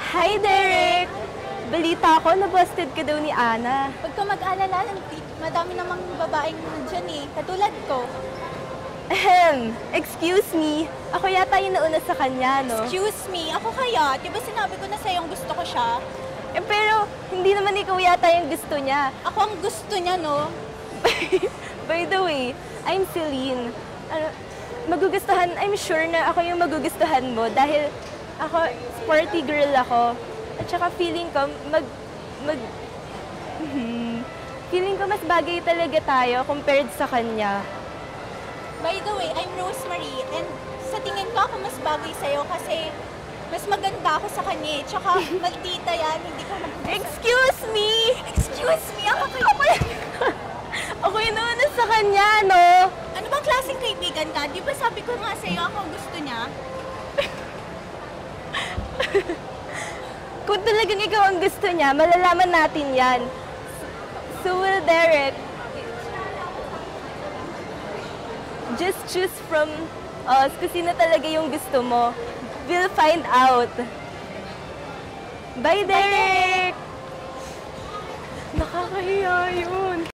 Hi, Derek! Balita ko, na-busted ka daw ni Ana. Huwag ka mag-alala, madami namang babaeng dyan eh, katulad ko. Excuse me. Ako yata yung nauna sa kanya, no? Excuse me, ako kaya? Di ba sinabi ko na sa'yo gusto ko siya? Pero hindi naman ikaw yata yung gusto niya. Ako ang gusto niya, no? By the way, I'm Celine. I'm sure na ako yung magugustuhan mo dahil ako, sporty girl ako. At saka feeling ko, feeling ko mas bagay talaga tayo compared sa kanya. By the way, I'm Rosemary, and sa tingin ko ako mas bagay sa'yo kasi mas maganda ako sa kanya. Tsaka maldita yan, hindi ko Excuse me! Excuse me, ako kayo. Ako yung nauna sa kanya, no? Ano bang klaseng kaibigan ka? Di ba sabi ko nga sa'yo ako gusto niya? Kung talagang ikaw ang gusto niya, malalaman natin yan. So will Derek, just choose from us kung sino talaga yung gusto mo. We'll find out. Bye, Derek! Nakakahiya yun.